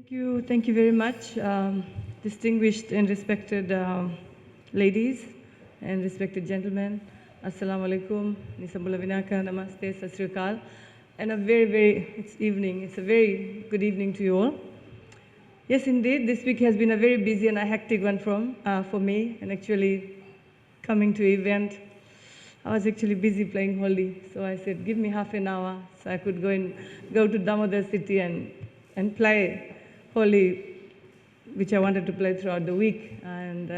Thank you very much, distinguished and respected ladies and respected gentlemen. Assalamu alaikum, Nisambula Vinaka, Namaste, Sat Sri Akal. And it's evening, it's a very good evening to you all. Yes, indeed, this week has been a very busy and a hectic one for me, and actually coming to event, I was actually busy playing Holi, so I said, give me half an hour so I could go to Damodar city and play Holi, which I wanted to play throughout the week, and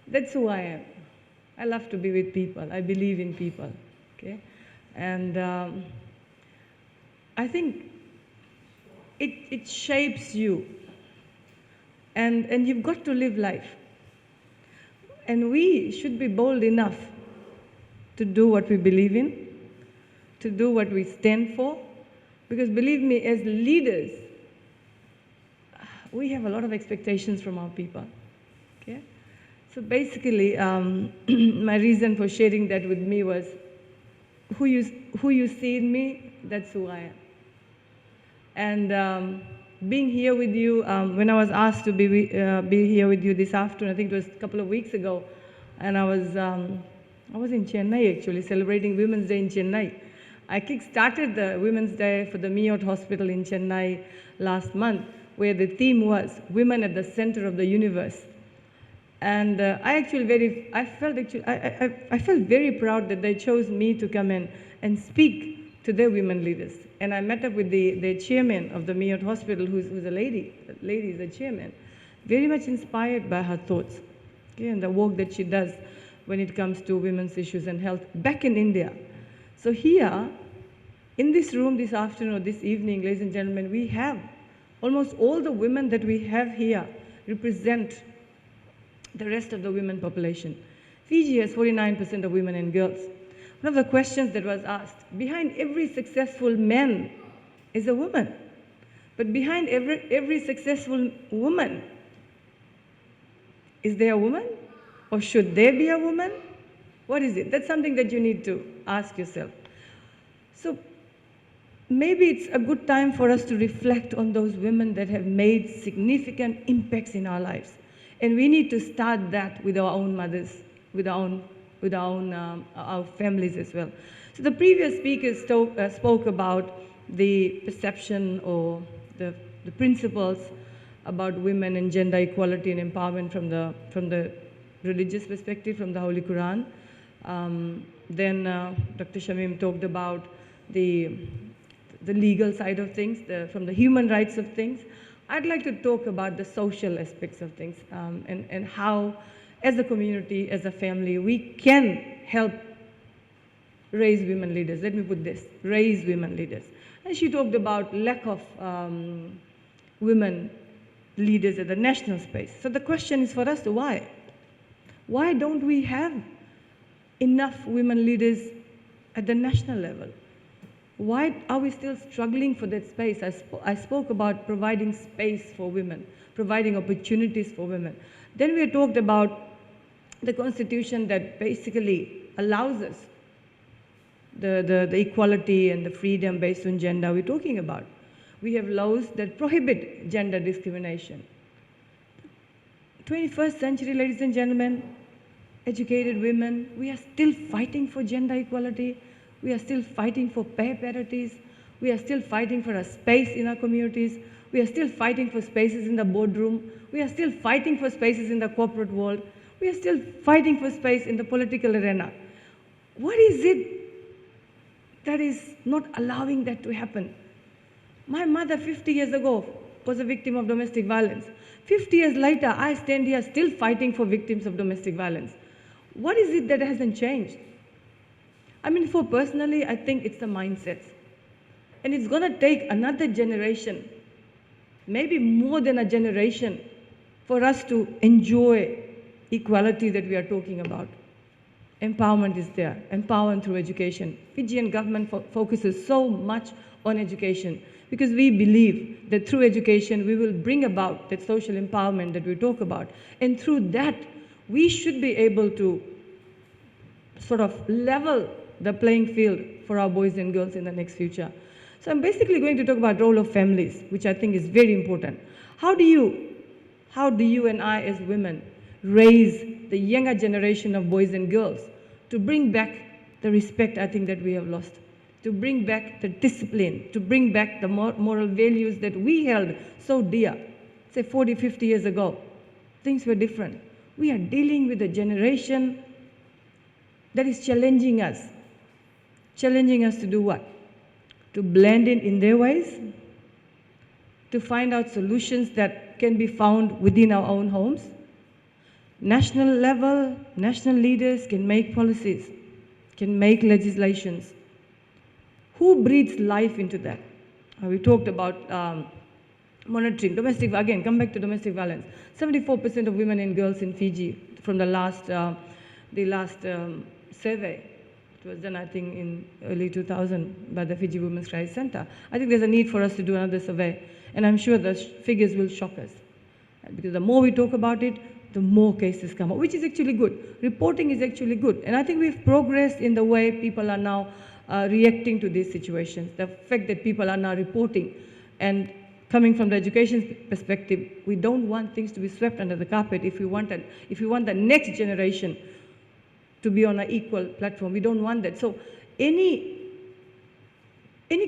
that's who I am. I love to be with people. I believe in people, okay? And I think it shapes you, and you've got to live life. And we should be bold enough to do what we believe in, to do what we stand for, because believe me, as leaders, we have a lot of expectations from our people, okay? So basically, my reason for sharing that with me was who you see in me, that's who I am. And being here with you, when I was asked to be here with you this afternoon, I think it was a couple of weeks ago, and I was in Chennai actually, celebrating Women's Day in Chennai. I kick-started the Women's Day for the Miyot Hospital in Chennai last month, where the theme was Women at the Center of the Universe. And I felt very proud that they chose me to come in and speak to their women leaders. And I met up with the chairman of the Miyot Hospital, who's a lady. The lady is the chairman. Very much inspired by her thoughts, okay, and the work that she does when it comes to women's issues and health back in India. So here, in this room this afternoon or this evening, ladies and gentlemen, we have almost all the women that we have here represent the rest of the women population. Fiji has 49% of women and girls. One of the questions that was asked, behind every successful man is a woman. But behind every successful woman, is there a woman? Or should there be a woman? What is it? That's something that you need to ask yourself. So maybe it's a good time for us to reflect on those women that have made significant impacts in our lives. And we need to start that with our own mothers, with our families as well. So the previous speakers spoke about the perception or the principles about women and gender equality and empowerment from the religious perspective, from the Holy Quran. Then Dr. Shamim talked about the legal side of things, from the human rights of things. I'd like to talk about the social aspects of things, and how, as a community, as a family, we can help raise women leaders. Let me put this, raise women leaders. And she talked about lack of women leaders at the national space. So the question is for us, why? Why don't we have enough women leaders at the national level? Why are we still struggling for that space? I spoke about providing space for women, providing opportunities for women. Then we talked about the constitution that basically allows us the equality and the freedom based on gender we're talking about. We have laws that prohibit gender discrimination. 21st century, ladies and gentlemen, educated women, we are still fighting for gender equality. We are still fighting for pay parities. We are still fighting for a space in our communities. We are still fighting for spaces in the boardroom. We are still fighting for spaces in the corporate world. We are still fighting for space in the political arena. What is it that is not allowing that to happen? My mother 50 years ago was a victim of domestic violence. 50 years later, I stand here still fighting for victims of domestic violence. What is it that hasn't changed? I mean, for personally, I think it's the mindset. And it's going to take another generation, maybe more than a generation, for us to enjoy equality that we are talking about. Empowerment is there, empowerment through education. Fijian government focuses so much on education because we believe that through education we will bring about that social empowerment that we talk about. And through that, we should be able to sort of level the playing field for our boys and girls in the next future. So I'm basically going to talk about role of families, which I think is very important. How do you and I as women raise the younger generation of boys and girls to bring back the respect I think that we have lost, to bring back the discipline, to bring back the moral values that we held so dear, say 40, 50 years ago? Things were different. We are dealing with a generation that is challenging us. Challenging us to do what? To blend in their ways, to find out solutions that can be found within our own homes. National level, national leaders can make policies, can make legislations. Who breathes life into that? We talked about monitoring, domestic, again, come back to domestic violence. 74% of women and girls in Fiji from the last survey. It was done, I think, in early 2000 by the Fiji Women's Crisis Center. I think there's a need for us to do another survey, and I'm sure the figures will shock us. Because the more we talk about it, the more cases come up, which is actually good. Reporting is actually good, and I think we've progressed in the way people are now reacting to these situations. The fact that people are now reporting, and coming from the education perspective, we don't want things to be swept under the carpet. If we want the next generation to be on an equal platform, we don't want that. So any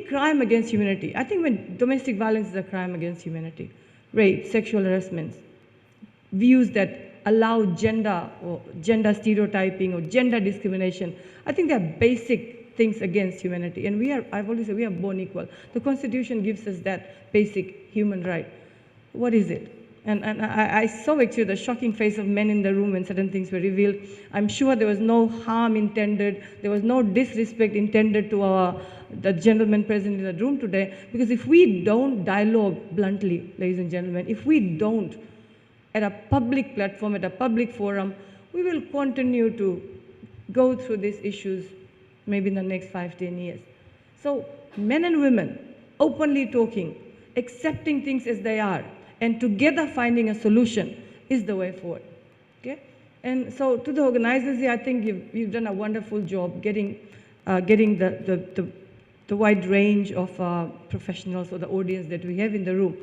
crime against humanity, I think when domestic violence is a crime against humanity, rape, sexual harassment, views that allow gender or gender stereotyping or gender discrimination, I think they're basic things against humanity. And I've always said, we are born equal. The Constitution gives us that basic human right. What is it? And I saw actually the shocking face of men in the room when certain things were revealed. I'm sure there was no harm intended. There was no disrespect intended to the gentleman present in the room today. Because if we don't dialogue bluntly, ladies and gentlemen, if we don't, at a public platform, at a public forum, we will continue to go through these issues maybe in the next 5, 10 years. So men and women openly talking, accepting things as they are, and together finding a solution is the way forward. Okay? And so to the organizers here, I think you've done a wonderful job getting the wide range of professionals or the audience that we have in the room.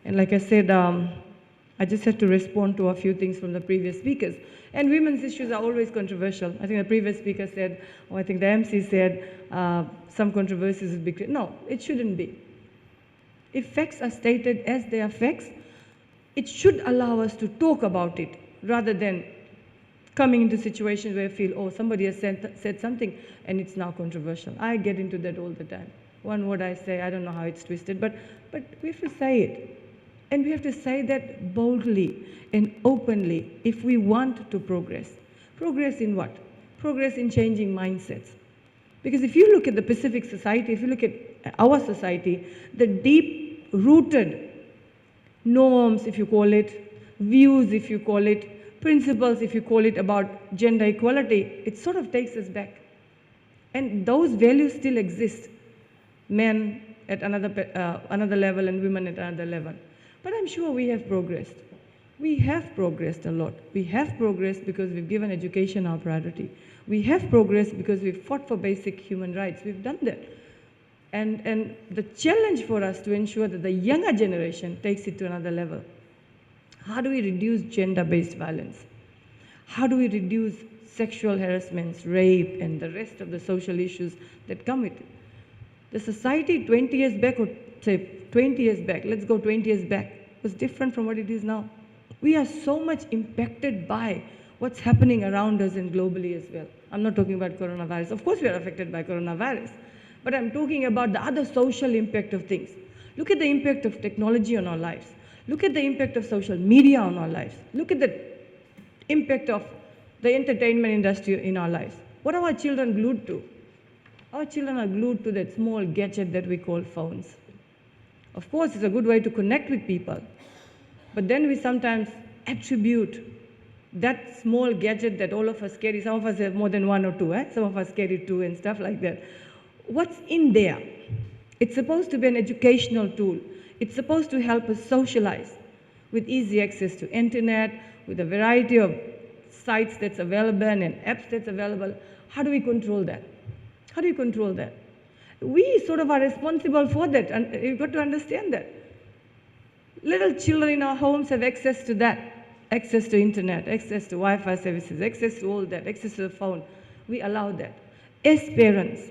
And like I said, I just had to respond to a few things from the previous speakers. And women's issues are always controversial. I think the previous speaker said, or I think the MC said, some controversies would be created. No, it shouldn't be. If facts are stated as they are facts, it should allow us to talk about it rather than coming into situations where I feel, oh, somebody has said something and it's now controversial. I get into that all the time. One word I say, I don't know how it's twisted, but we have to say it. And we have to say that boldly and openly if we want to progress. Progress in what? Progress in changing mindsets. Because if you look at the Pacific society, if you look at our society, the deep-rooted norms, if you call it, views, if you call it, principles, if you call it, about gender equality, it sort of takes us back. And those values still exist. Men at another level and women at another level. But I'm sure we have progressed. We have progressed a lot. We have progressed because we've given education our priority. We have progressed because we've fought for basic human rights. We've done that. And the challenge for us to ensure that the younger generation takes it to another level. How do we reduce gender-based violence? How do we reduce sexual harassments, rape, and the rest of the social issues that come with it? The society 20 years back, or say 20 years back, let's go 20 years back, was different from what it is now. We are so much impacted by what's happening around us and globally as well. I'm not talking about coronavirus. Of course we are affected by coronavirus, but I'm talking about the other social impact of things. Look at the impact of technology on our lives. Look at the impact of social media on our lives. Look at the impact of the entertainment industry in our lives. What are our children glued to? Our children are glued to that small gadget that we call phones. Of course, it's a good way to connect with people, but then we sometimes attribute that small gadget that all of us carry. Some of us have more than one or two, some of us carry two and stuff like that. What's in there? It's supposed to be an educational tool. It's supposed to help us socialize with easy access to internet, with a variety of sites that's available and apps that's available. How do we control that? How do you control that? We sort of are responsible for that, and you've got to understand that. Little children in our homes have access to that, access to internet, access to Wi-Fi services, access to all that, access to the phone. We allow that. As parents,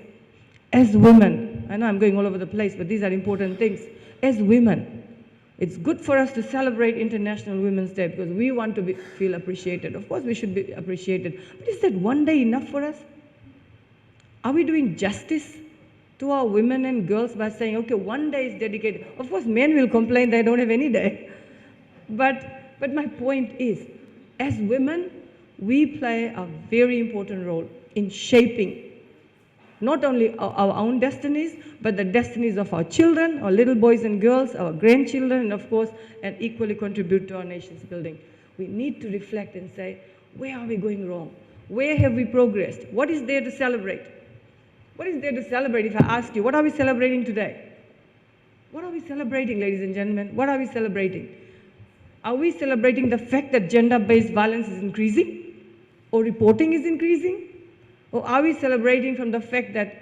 as women, I know I'm going all over the place, but these are important things. As women, it's good for us to celebrate International Women's Day because we want to feel appreciated. Of course, we should be appreciated. But is that one day enough for us? Are we doing justice to our women and girls by saying, okay, one day is dedicated? Of course, men will complain they don't have any day. But my point is, as women, we play a very important role in shaping not only our own destinies, but the destinies of our children, our little boys and girls, our grandchildren, and of course, and equally contribute to our nation's building. We need to reflect and say, where are we going wrong? Where have we progressed? What is there to celebrate? What is there to celebrate? If I ask you, what are we celebrating today? What are we celebrating, ladies and gentlemen? What are we celebrating? Are we celebrating the fact that gender-based violence is increasing? Or reporting is increasing? Or are we celebrating from the fact that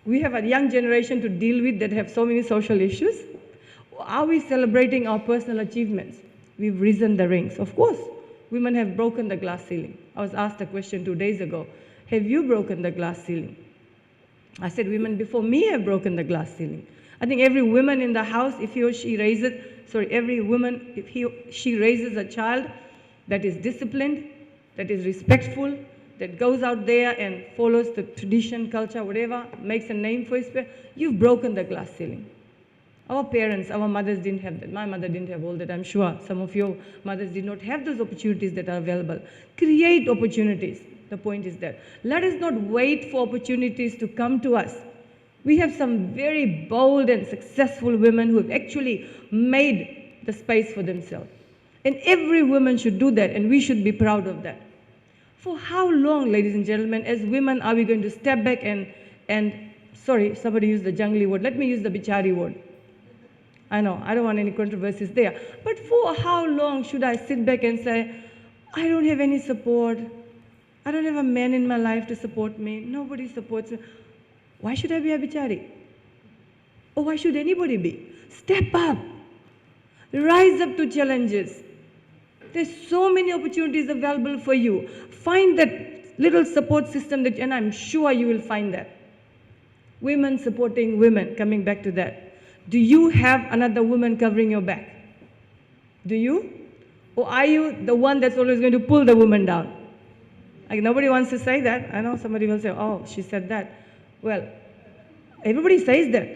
we have a young generation to deal with that have so many social issues? Or are we celebrating our personal achievements? We've risen the ranks. Of course, women have broken the glass ceiling. I was asked a question 2 days ago. Have you broken the glass ceiling? I said women before me have broken the glass ceiling. I think every woman in the house, if he or she raises, every woman, if he or she raises a child that is disciplined, that is respectful, that goes out there and follows the tradition, culture, whatever, makes a name for his parents, you've broken the glass ceiling. Our parents, our mothers didn't have that. My mother didn't have all that, I'm sure. Some of your mothers did not have those opportunities that are available. Create opportunities. The point is that. Let us not wait for opportunities to come to us. We have some very bold and successful women who have actually made the space for themselves. And every woman should do that, and we should be proud of that. For how long, ladies and gentlemen, as women are we going to step back and sorry, somebody used the jungly word, let me use the bichari word. I know, I don't want any controversies there. But for how long should I sit back and say, I don't have any support, I don't have a man in my life to support me, nobody supports me. Why should I be a bichari? Or why should anybody be? Step up. Rise up to challenges. There's so many opportunities available for you. Find that little support system, and I'm sure you will find that. Women supporting women, coming back to that. Do you have another woman covering your back? Do you? Or are you the one that's always going to pull the woman down? Like, nobody wants to say that. I know somebody will say, oh, she said that. Well, everybody says that.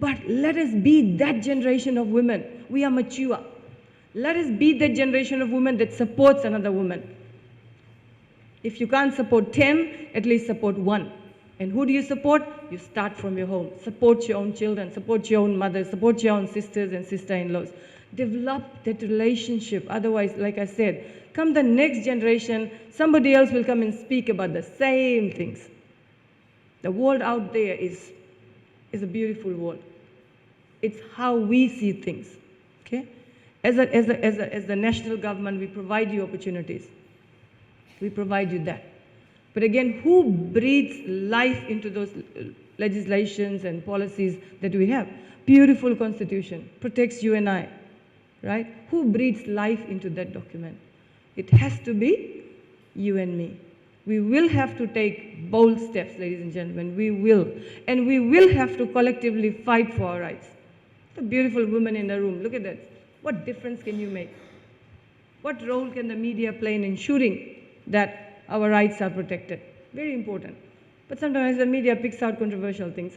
But let us be that generation of women. We are mature. Let us be that generation of women that supports another woman. If you can't support 10, at least support 1. And who do you support? You start from your home. Support your own children, support your own mothers, support your own sisters and sister-in-laws. Develop that relationship. Otherwise, like I said, come the next generation, somebody else will come and speak about the same things. The world out there is a beautiful world. It's how we see things, okay? As the national government, we provide you opportunities. We provide you that. But again, who breathes life into those legislations and policies that we have? Beautiful constitution, protects you and I, right? Who breathes life into that document? It has to be you and me. We will have to take bold steps, ladies and gentlemen. We will. And we will have to collectively fight for our rights. The beautiful woman in the room, look at that. What difference can you make? What role can the media play in ensuring that our rights are protected? Very important. But sometimes the media picks out controversial things.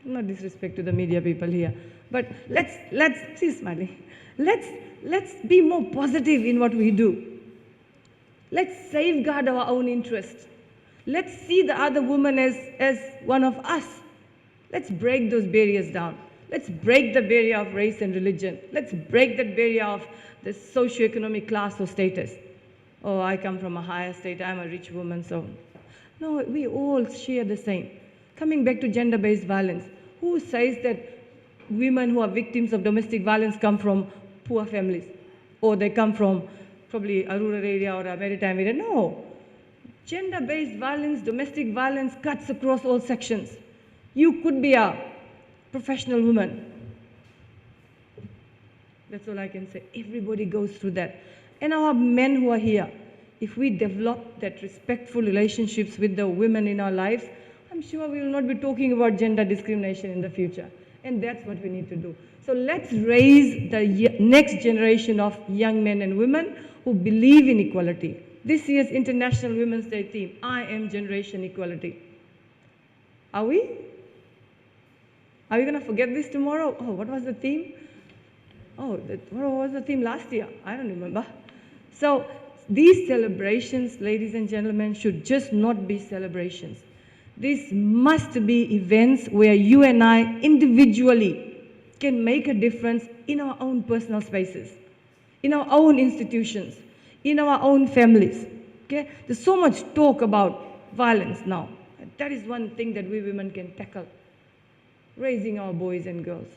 No disrespect to the media people here. But let's she's smiling. Let's be more positive in what we do. Let's safeguard our own interests. Let's see the other woman as one of us. Let's break those barriers down. Let's break the barrier of race and religion. Let's break that barrier of the socioeconomic class or status. Oh, I come from a higher state, I'm a rich woman, so. No, we all share the same. Coming back to gender-based violence, who says that women who are victims of domestic violence come from poor families? Or they come from probably a rural area or a maritime area? No. Gender-based violence, domestic violence cuts across all sections. You could be a professional woman, That's all I can say. Everybody goes through that. And our men who are here, if we develop that respectful relationships with the women in our lives, I'm sure we will not be talking about gender discrimination in the future. And that's what we need to do. So let's raise the next generation of young men and women who believe in equality. This year's International Women's Day theme, I am Generation Equality. Are we? Are we going to forget this tomorrow? Oh, what was the theme? Oh, what was the theme last year? I don't remember. So these celebrations, ladies and gentlemen, should just not be celebrations. These must be events where you and I individually can make a difference in our own personal spaces, in our own institutions, in our own families. Okay? There's so much talk about violence now. That is one thing that we women can tackle, raising our boys and girls.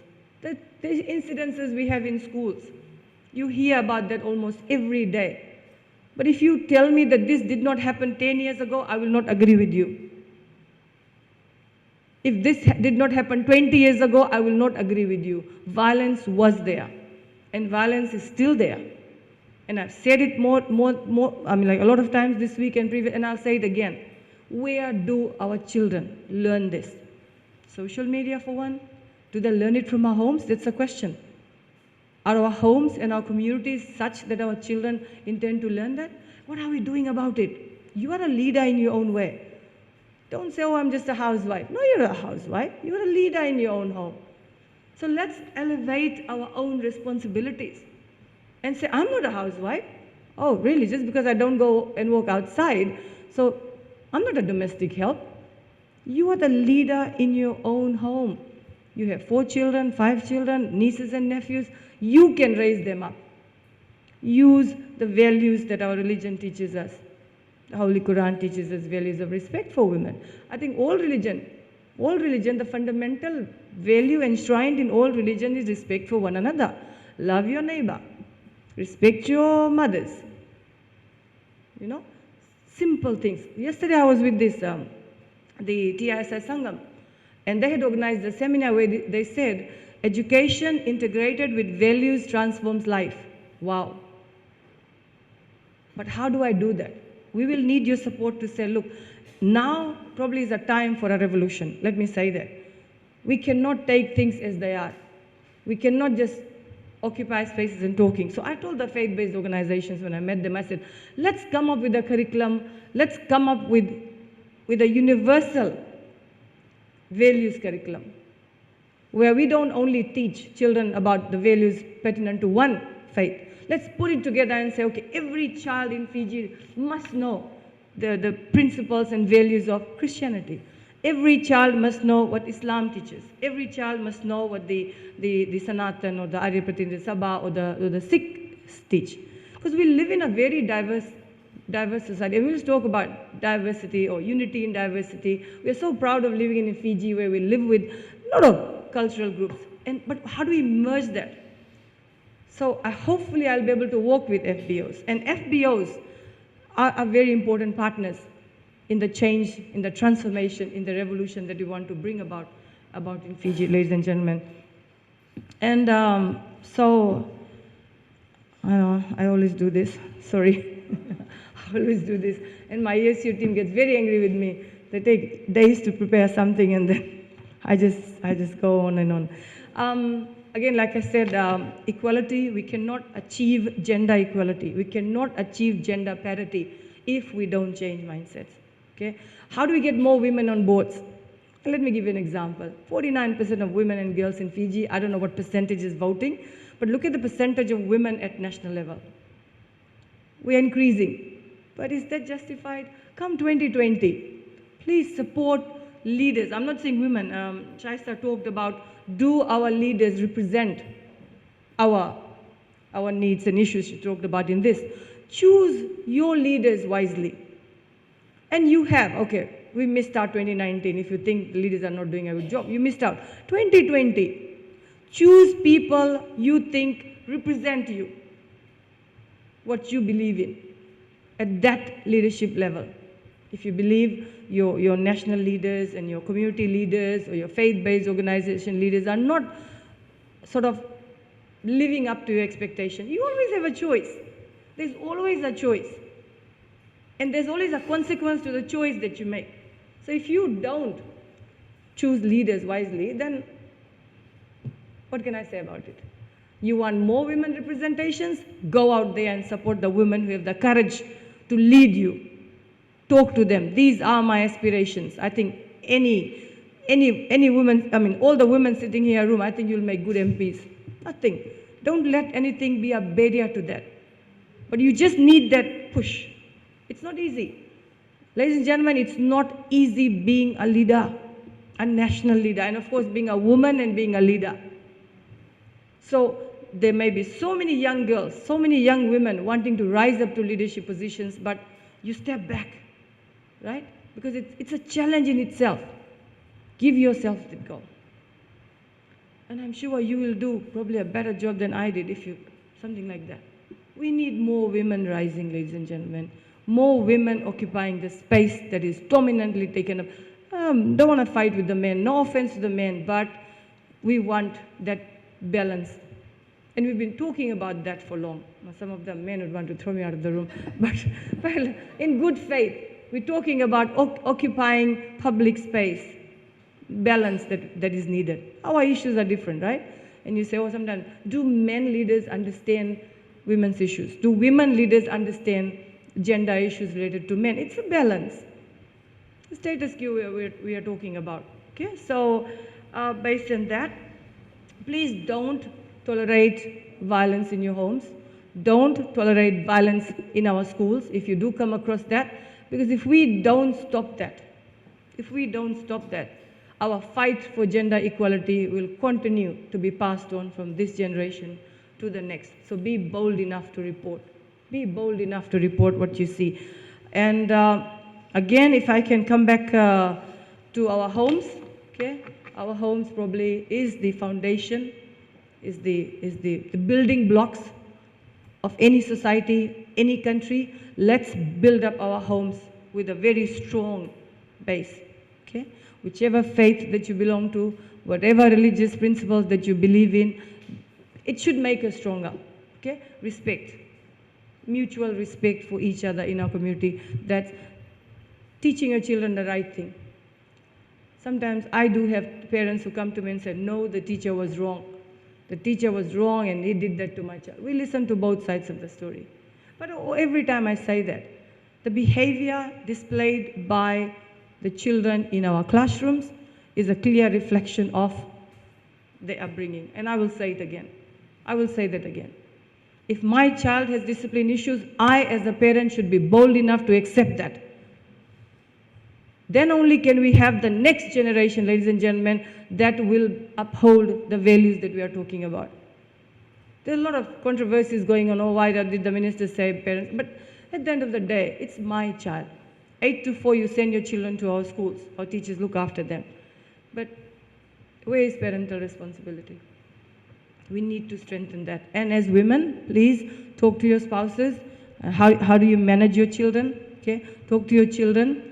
The incidences we have in schools, you hear about that almost every day. But if you tell me that this did not happen 10 years ago, I will not agree with you. If this did not happen 20 years ago, I will not agree with you. Violence was there, and violence is still there. And I've said it more, like a lot of times this week and previous, and I'll say it again. Where do our children learn this? Social media for one? Do they learn it from our homes? That's the question. Are our homes and our communities such that our children intend to learn that? What are we doing about it? You are a leader in your own way. Don't say, oh, I'm just a housewife. No, you're a housewife. You're a leader in your own home. So let's elevate our own responsibilities and say, I'm not a housewife. Oh, really? Just because I don't go and walk outside, so I'm not a domestic help. You are the leader in your own home. You have 4 children, 5 children, nieces and nephews. You can raise them up. Use the values that our religion teaches us. The Holy Quran teaches us values of respect for women. I think all religion, the fundamental value enshrined in all religion is respect for one another. Love your neighbor. Respect your mothers. You know, simple things. Yesterday I was with this, the TISI Sangam, and they had organized a seminar where they said, education integrated with values transforms life. Wow. But how do I do that? We will need your support to say, look, now probably is a time for a revolution. Let me say that. We cannot take things as they are. We cannot just occupy spaces and talking. So I told the faith-based organizations when I met them, I said, let's come up with a curriculum. Let's come up with a universal values curriculum where we don't only teach children about the values pertinent to one faith. Let's put it together and say, okay, every child in Fiji must know the principles and values of Christianity. Every child must know what Islam teaches. Every child must know what the Sanatan or the Aryapratinda Sabha or the Sikhs teach. Because we live in a very diverse society. And we'll talk about diversity or unity in diversity. We are so proud of living in Fiji where we live with a lot of cultural groups. But how do we merge that? So hopefully I'll be able to work with FBOs. And FBOs are very important partners in the change, in the transformation, in the revolution that we want to bring about in Fiji, ladies and gentlemen. And so, I know, I always do this, sorry. I always do this. And my ESU team gets very angry with me. They take days to prepare something and then I just go on and on. Again, like I said, equality, we cannot achieve gender equality. We cannot achieve gender parity if we don't change mindsets. Okay? How do we get more women on boards? Let me give you an example. 49% of women and girls in Fiji, I don't know what percentage is voting, but look at the percentage of women at national level. We are increasing. But is that justified? Come 2020, please support leaders. I'm not saying women. Shaista talked about, do our leaders represent our needs and issues she talked about in this. Choose your leaders wisely. And you have, okay, we missed out 2019. If you think the leaders are not doing a good job, you missed out. 2020, choose people you think represent you, what you believe in, at that leadership level. If you believe your national leaders and your community leaders or your faith-based organization leaders are not sort of living up to your expectation. You always have a choice. There's always a choice. And there's always a consequence to the choice that you make. So if you don't choose leaders wisely, then what can I say about it? You want more women representations? Go out there and support the women who have the courage to lead you. Talk to them. These are my aspirations. I think any woman, all the women sitting here in a room, I think you'll make good MPs. Nothing. Don't let anything be a barrier to that. But you just need that push. It's not easy. Ladies and gentlemen, it's not easy being a leader, a national leader, and of course being a woman and being a leader. So there may be so many young girls, so many young women wanting to rise up to leadership positions, but you step back, right? Because it's a challenge in itself. Give yourself the goal. And I'm sure you will do probably a better job than I did if you, something like that. We need more women rising, ladies and gentlemen. More women occupying the space that is dominantly taken up. Don't want to fight with the men, no offense to the men, but we want that balance. And we've been talking about that for long. Now, some of the men would want to throw me out of the room, but well, in good faith, we're talking about occupying public space, balance that is needed. Our issues are different, right? And you say, oh, sometimes, do men leaders understand women's issues? Do women leaders understand gender issues related to men? It's a balance. The status quo we are talking about, okay? So based on that, please don't tolerate violence in your homes. Don't tolerate violence in our schools if you do come across that, because if we don't stop that, our fight for gender equality will continue to be passed on from this generation to the next. So be bold enough to report. Be bold enough to report what you see. And again, if I can come back to our homes, okay? Our homes probably is the foundation, is the building blocks of any society, any country. Let's build up our homes with a very strong base, okay? Whichever faith that you belong to, whatever religious principles that you believe in, it should make us stronger, okay? Respect, mutual respect for each other in our community. That's teaching your children the right thing. Sometimes I do have parents who come to me and say, no, the teacher was wrong. The teacher was wrong and he did that to my child. We listen to both sides of the story. But every time I say that, the behavior displayed by the children in our classrooms is a clear reflection of their upbringing. And I will say it again. I will say that again. If my child has discipline issues, I as a parent should be bold enough to accept that. Then only can we have the next generation, ladies and gentlemen, that will uphold the values that we are talking about. There are a lot of controversies going on. Oh, why did the minister say parents? But at the end of the day, it's my child. 8 to 4, you send your children to our schools. Our teachers look after them. But where is parental responsibility? We need to strengthen that. And as women, please talk to your spouses. How do you manage your children? Okay, talk to your children.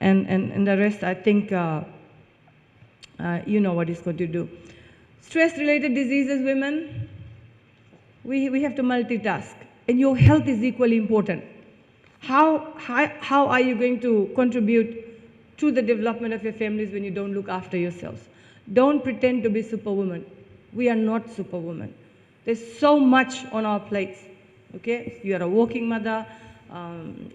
And the rest, I think, you know what it's going to do. Stress-related diseases, women, we have to multitask. And your health is equally important. How are you going to contribute to the development of your families when you don't look after yourselves? Don't pretend to be superwoman. We are not superwoman. There's so much on our plates, okay? You are a working mother.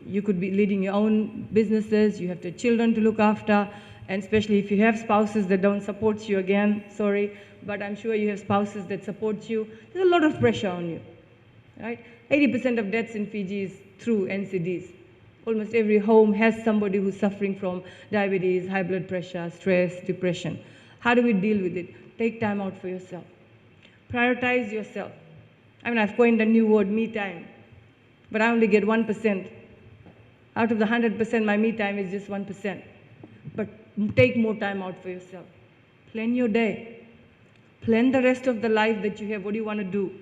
You could be leading your own businesses. You have the children to look after. And especially if you have spouses that don't support you, again, sorry, but I'm sure you have spouses that support you. There's a lot of pressure on you, right? 80% of deaths in Fiji is through NCDs. Almost every home has somebody who's suffering from diabetes, high blood pressure, stress, depression. How do we deal with it? Take time out for yourself. Prioritize yourself. I mean, I've coined a new word, me time. But I only get 1%. Out of the 100%, my me time is just 1%. But take more time out for yourself. Plan your day. Plan the rest of the life that you have. What do you want to do?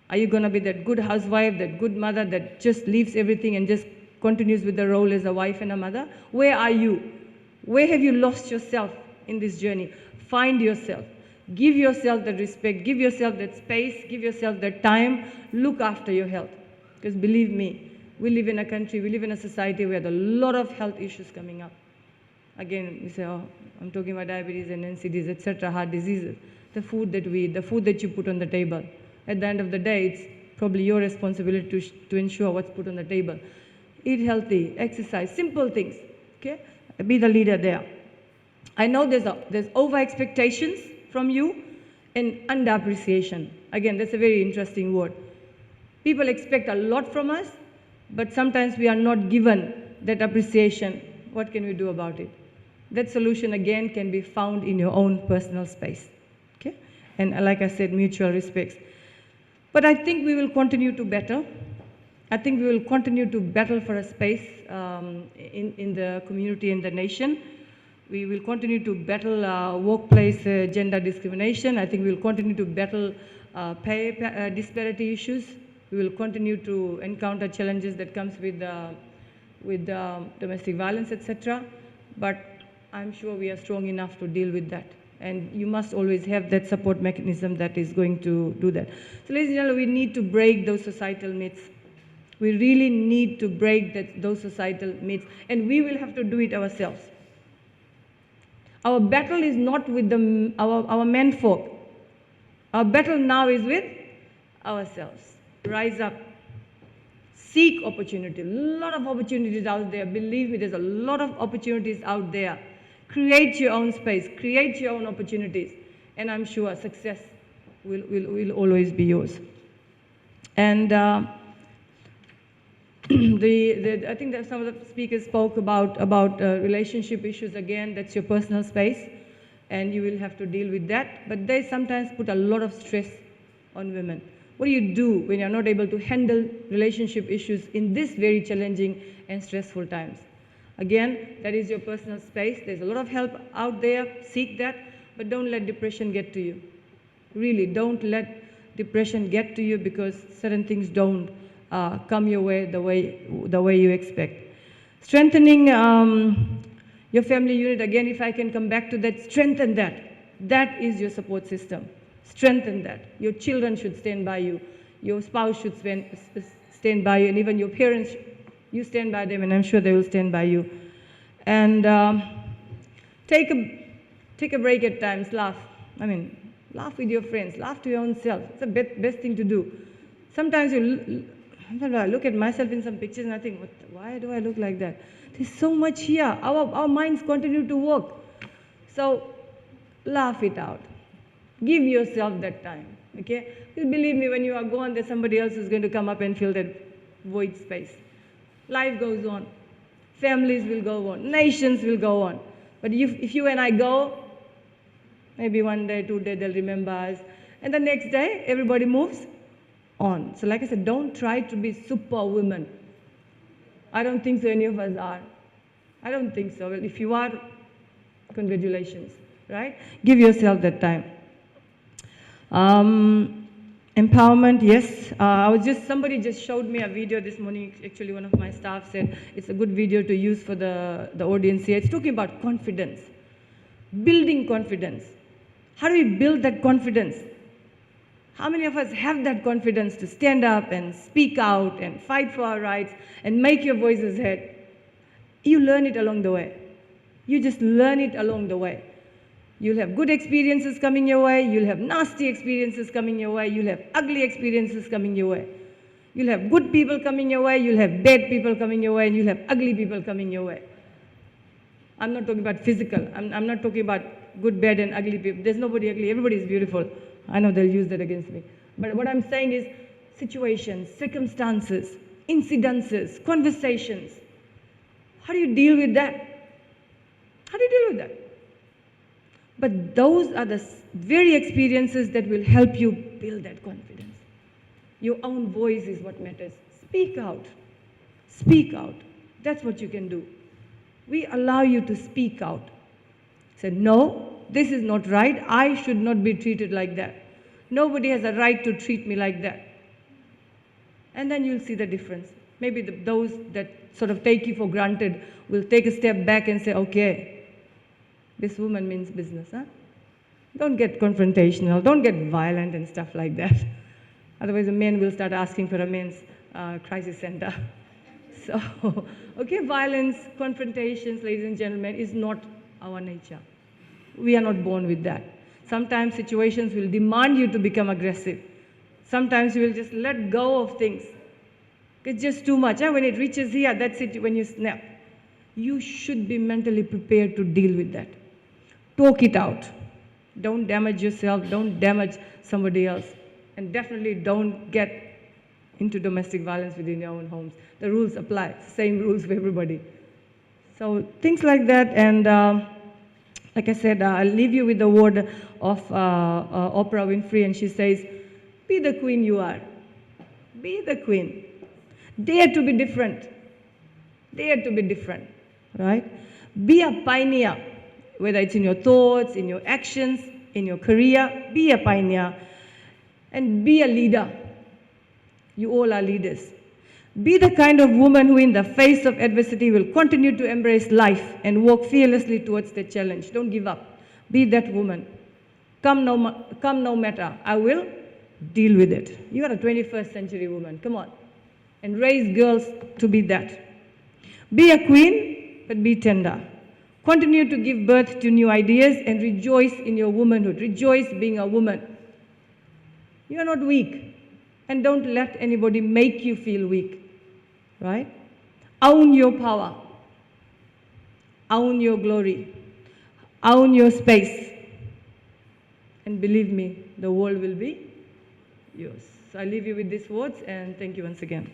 Are you going to be that good housewife, that good mother that just leaves everything and just continues with the role as a wife and a mother? Where are you? Where have you lost yourself in this journey? Find yourself. Give yourself that respect, give yourself that space, give yourself that time, look after your health. Because believe me, we live in a country, we live in a society where there are a lot of health issues coming up. Again, you say, oh, I'm talking about diabetes and NCDs, etc., heart diseases. The food that we eat, the food that you put on the table. At the end of the day, it's probably your responsibility to ensure what's put on the table. Eat healthy, exercise, simple things, okay? Be the leader there. I know there's over-expectations from you and under-appreciation. Again, that's a very interesting word. People expect a lot from us, but sometimes we are not given that appreciation. What can we do about it? That solution, again, can be found in your own personal space, okay? And like I said, mutual respects. But I think we will continue to battle. I think we will continue to battle for a space in the community and the nation. We will continue to battle workplace gender discrimination. I think we will continue to battle pay disparity issues. We will continue to encounter challenges that comes with domestic violence, etc. But I'm sure we are strong enough to deal with that. And you must always have that support mechanism that is going to do that. So ladies and gentlemen, we need to break those societal myths. We really need to break those societal myths. And we will have to do it ourselves. Our battle is not with our menfolk. Our battle now is with ourselves. Rise up. Seek opportunity. A lot of opportunities out there. Believe me, there's a lot of opportunities out there. Create your own space. Create your own opportunities. And I'm sure success will always be yours. And I think that some of the speakers spoke about relationship issues again. That's your personal space, and you will have to deal with that. But they sometimes put a lot of stress on women. What do you do when you're not able to handle relationship issues in this very challenging and stressful times? Again, that is your personal space. There's a lot of help out there. Seek that, but don't let depression get to you. Really, don't let depression get to you because certain things don't come your way the way you expect. Strengthening your family unit, again, if I can come back to that, strengthen that. That is your support system. Strengthen that. Your children should stand by you. Your spouse should stand by you, and even your parents, you stand by them, and I'm sure they will stand by you. And take a break at times, laugh. I mean, laugh with your friends, laugh to your own self. It's the best thing to do. Sometimes I look at myself in some pictures and I think, why do I look like that? There's so much here. Our minds continue to work. So laugh it out. Give yourself that time, okay? Because believe me, when you are gone, there's somebody else who's going to come up and fill that void space. Life goes on. Families will go on. Nations will go on. But if you and I go, maybe one day, 2 days, they'll remember us. And the next day, everybody moves on. So like I said, don't try to be superwoman. I don't think so any of us are. I don't think so. Well, if you are, congratulations, right? Give yourself that time. Empowerment, yes. Somebody just showed me a video this morning. Actually, one of my staff said it's a good video to use for the audience here. It's talking about confidence, building confidence. How do we build that confidence? How many of us have that confidence to stand up and speak out and fight for our rights and make your voices heard? You learn it along the way. You just learn it along the way. You'll have good experiences coming your way. You'll have nasty experiences coming your way. You'll have ugly experiences coming your way. You'll have good people coming your way. You'll have bad people coming your way. And you'll have ugly people coming your way. I'm not talking about physical. I'm not talking about good, bad, and ugly people. There's nobody ugly. Everybody is beautiful. I know they'll use that against me. But what I'm saying is situations, circumstances, incidences, conversations. How do you deal with that? How do you deal with that? But those are the very experiences that will help you build that confidence. Your own voice is what matters. Speak out. Speak out. That's what you can do. We allow you to speak out. Say, no, this is not right. I should not be treated like that. Nobody has a right to treat me like that. And then you'll see the difference. Maybe those that sort of take you for granted will take a step back and say, okay, this woman means business, huh? Don't get confrontational. Don't get violent and stuff like that. Otherwise, the men will start asking for a men's crisis center. So, okay, violence, confrontations, ladies and gentlemen, is not our nature. We are not born with that. Sometimes situations will demand you to become aggressive. Sometimes you will just let go of things. It's just too much. When it reaches here, that's it, when you snap. You should be mentally prepared to deal with that. Talk it out. Don't damage yourself. Don't damage somebody else. And definitely don't get into domestic violence within your own homes. The rules apply, same rules for everybody. So things like that, and like I said, I'll leave you with the word of Oprah Winfrey, and she says, be the queen you are. Be the queen. Dare to be different. Dare to be different, right? Be a pioneer, whether it's in your thoughts, in your actions, in your career, be a pioneer, and be a leader. You all are leaders. Be the kind of woman who in the face of adversity will continue to embrace life and walk fearlessly towards the challenge. Don't give up. Be that woman. Come no matter. I will deal with it. You are a 21st century woman. Come on. And raise girls to be that. Be a queen, but be tender. Continue to give birth to new ideas and rejoice in your womanhood. Rejoice being a woman. You are not weak. And don't let anybody make you feel weak, right? Own your power. Own your glory. Own your space. And believe me, the world will be yours. So I leave you with these words, and thank you once again.